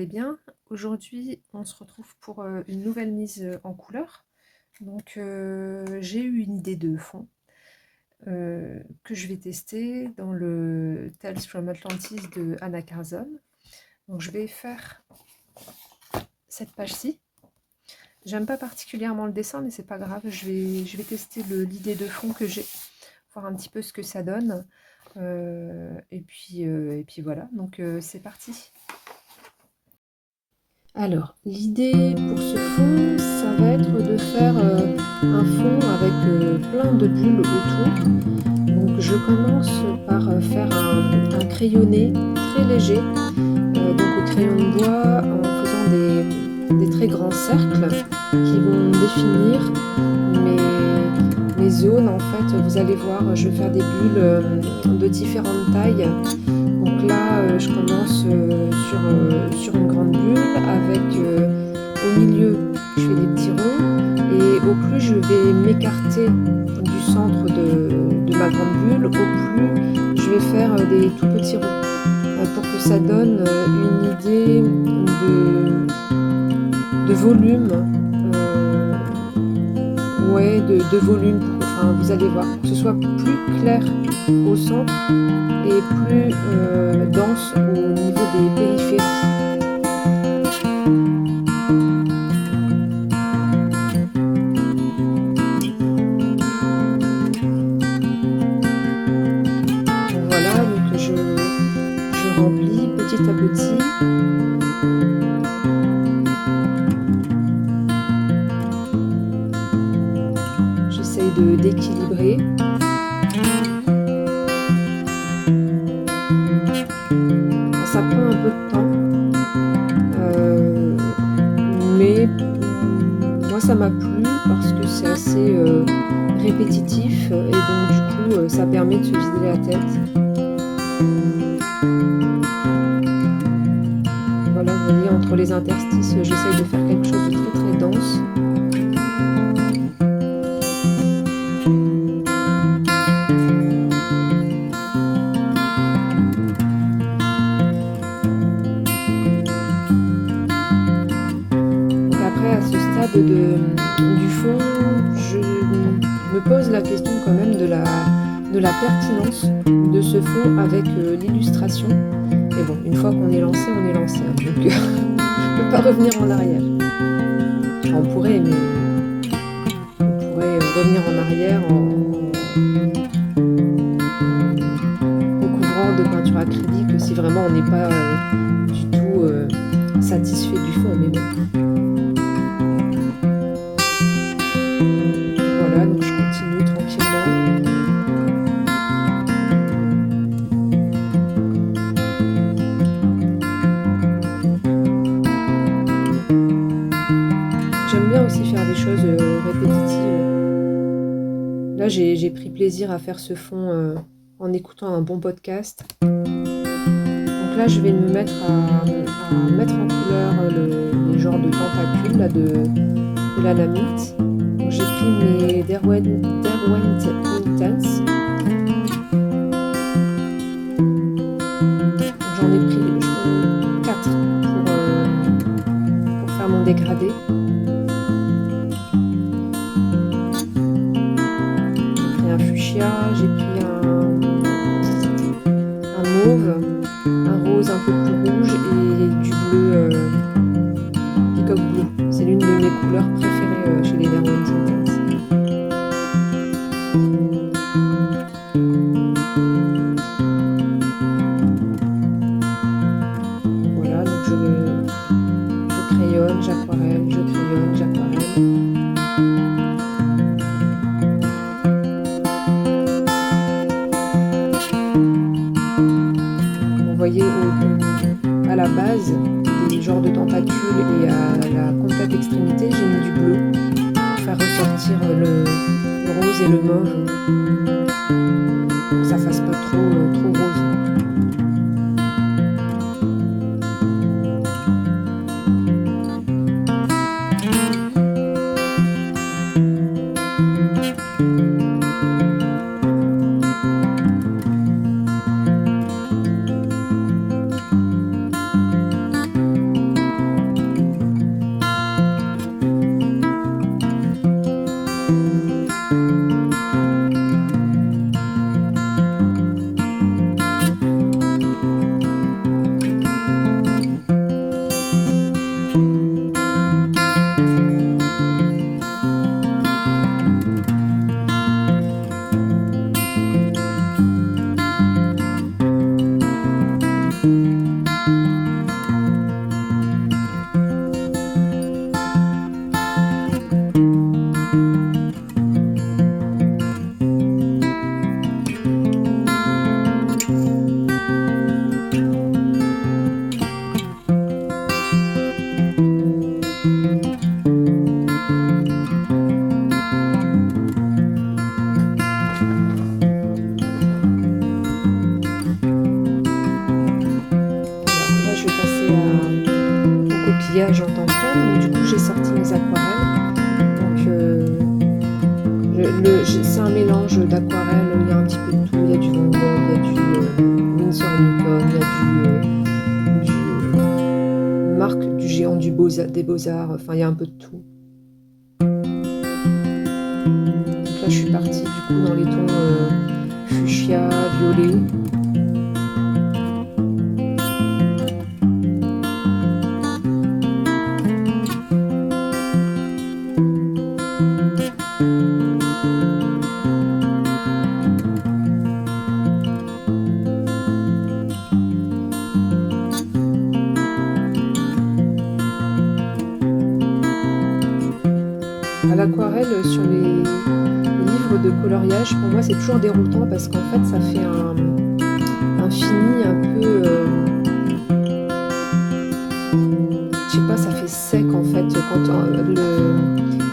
allez bien. Aujourd'hui, on se retrouve pour une nouvelle mise en couleur. Donc, j'ai eu une idée de fond que je vais tester dans le Tales from Atlantis de Anna Carson. Donc, je vais faire cette page-ci. J'aime pas particulièrement le dessin, mais c'est pas grave. Je vais tester l'idée de fond que j'ai, voir un petit peu ce que ça donne. Et puis voilà. Donc, c'est parti. Alors, l'idée pour ce fond, ça va être de faire un fond avec plein de bulles autour. Donc je commence par faire un crayonné très léger, donc au crayon de bois, en faisant des très grands cercles qui vont définir mes zones. En fait, vous allez voir, je vais faire des bulles de différentes tailles. Donc là, je commence sur une grande bulle avec au milieu, je fais des petits ronds et au plus je vais m'écarter du centre de ma grande bulle, au plus je vais faire des tout petits ronds pour que ça donne une idée de volume, de volume. Enfin, vous allez voir, pour que ce soit plus clair au centre et plus dense au niveau des périphéries. Voilà, donc je remplis petit à petit. J'essaye d'équilibrer. Ça prend un peu de temps, mais moi ça m'a plu parce que c'est assez répétitif et donc du coup ça permet de se vider la tête. Voilà, vous voyez, entre les interstices, j'essaye de faire quelque chose de très très dense. Du fond, je me pose la question quand même de la pertinence de ce fond avec l'illustration. Mais bon, une fois qu'on est lancé, on est lancé. Hein, donc, on ne peut pas revenir en arrière. Enfin, on pourrait, mais on pourrait revenir en arrière en recouvrant de peinture acrylique si vraiment on n'est pas du tout satisfait du fond. Mais bon. Voilà, donc je continue tranquillement. J'aime bien aussi faire des choses répétitives. Là, j'ai pris plaisir à faire ce fond en écoutant un bon podcast. Donc là, je vais me mettre à mettre en couleur les genres de tentacules là, de l'anamite. J'ai pris mes Derwent Intense. J'en ai pris 4 pour faire mon dégradé. J'ai pris un fuchsia, j'ai pris un mauve, un rose un peu plus rouge et du bleu peacock bleu. C'est l'une de mes couleurs préférées chez les Derwent Intense. Voilà, donc je crayonne, j'aquarelle, Vous voyez, à la base des genres de tentacules et à la complète extrémité, j'ai mis du bleu pour faire ressortir le rose et le mauve pour que ça fasse pas trop rose. j'entends faire. Donc du coup j'ai sorti mes aquarelles. Donc c'est un mélange d'aquarelles, il y a un petit peu de tout, il y a du Van Gogh, il y a du Winsor Newton, il y a du Marc du géant des Beaux-Arts, enfin il y a un peu de tout. Donc là je suis partie du coup dans les tons fuchsia, violet. À l'aquarelle, sur les livres de coloriage, pour moi c'est toujours déroutant parce qu'en fait ça fait un fini un peu, je sais pas, ça fait sec en fait.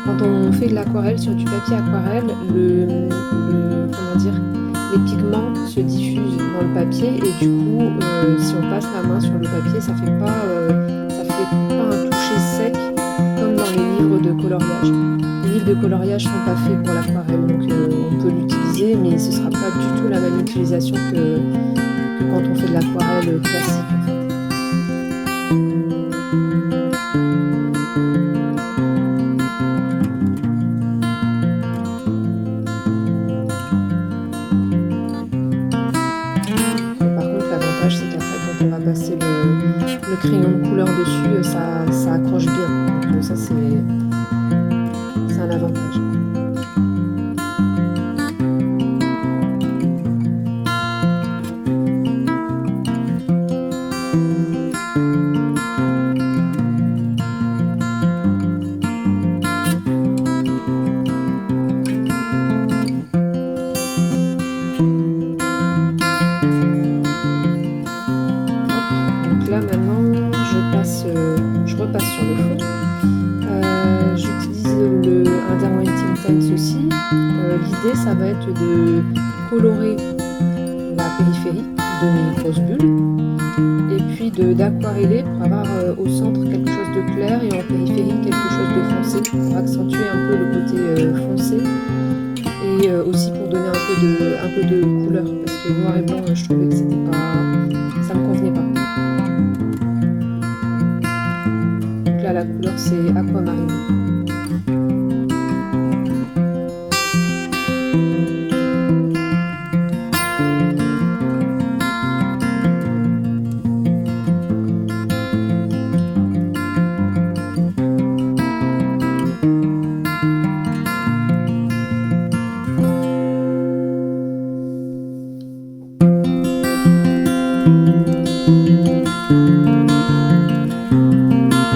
Quand on fait de l'aquarelle sur du papier aquarelle, comment dire, les pigments se diffusent dans le papier et du coup, si on passe la main sur le papier, ça fait pas un toucher sec comme dans les livres de coloriage. Les livres de coloriage sont pas faits pour l'aquarelle, donc on peut l'utiliser, mais ce sera pas du tout la même utilisation que quand on fait de l'aquarelle classique en fait. Par contre, l'avantage c'est qu'après quand on va passer le crayon de couleur dessus, ça accroche bien. Donc ça c'est un avantage. Là maintenant je repasse sur le fond. J'utilise un Derwent Intense aussi. L'idée ça va être de colorer la périphérie de mes grosses bulles et puis d'aquareller pour avoir au centre quelque chose de clair et en périphérie quelque chose de foncé pour accentuer un peu le côté foncé et aussi pour donner un peu de couleur parce que noir et blanc je trouvais que ça me convenait pas. Là, la couleur c'est aquamarine.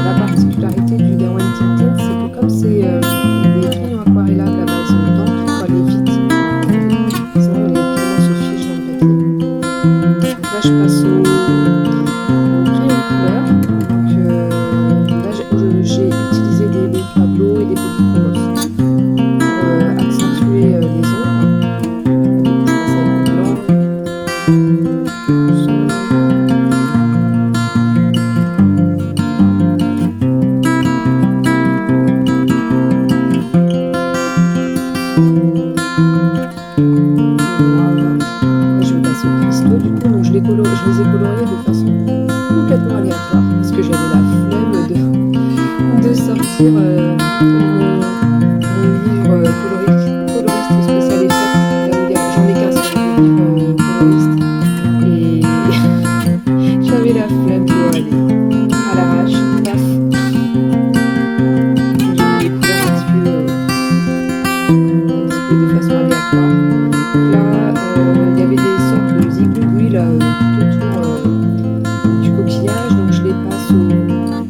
La particularité du Derwent Intense, c'est que comme c'est des crayons aquarellables à base d'encre, il faut aller vite, sinon les pigments se figent dans le papier. Donc là je passe au crayon de couleur. Donc là j'ai utilisé des Pablo et des polychromos pour accentuer les ombres. Donc je passe avec le blanc, le sombre. Du coup, donc je les ai coloriés de façon complètement aléatoire parce que j'avais la flemme de sortir mon livre coloriste spécial effet. J'en ai qu'un seul livre coloriste et j'avais la flemme de aller à l'arrache, paf. J'ai mis les couleurs un petit peu de façon aléatoire. Là, il y avait des sortes de zigouigouis là, tout autour du coquillage, donc je les passe au feutre.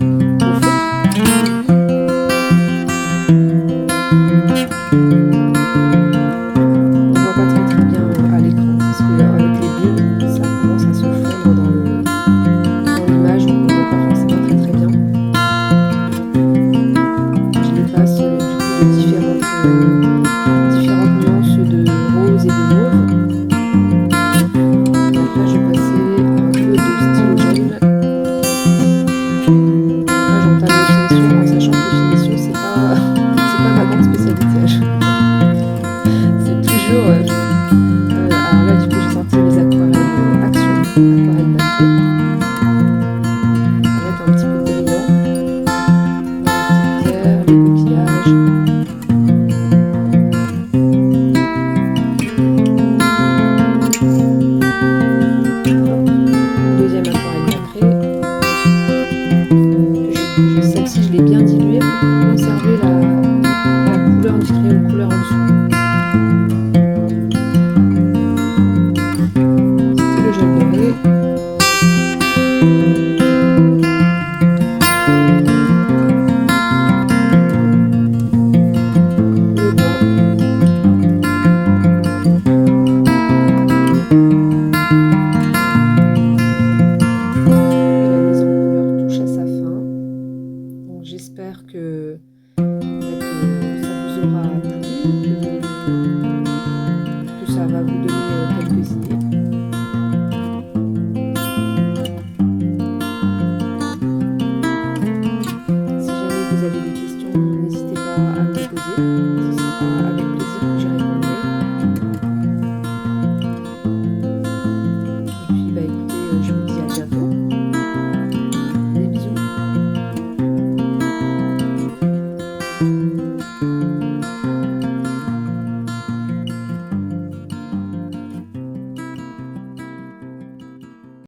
Alors là, du coup, j'ai sorti mes aquarelles Action, aquarelles papier. On va mettre un petit peu de brillant dans les petites pierres, les coquillages. Deuxième aquarelle d'après. Celle-ci, je l'ai bien diluée pour conserver la couleur du crayon de couleur en dessous. C'était le gel doré. Le blanc. Et la mise en couleur touche à sa fin. Donc j'espère que ça vous aura plu, que ça va vous donner quelques idées. Si jamais vous avez des questions, n'hésitez pas à me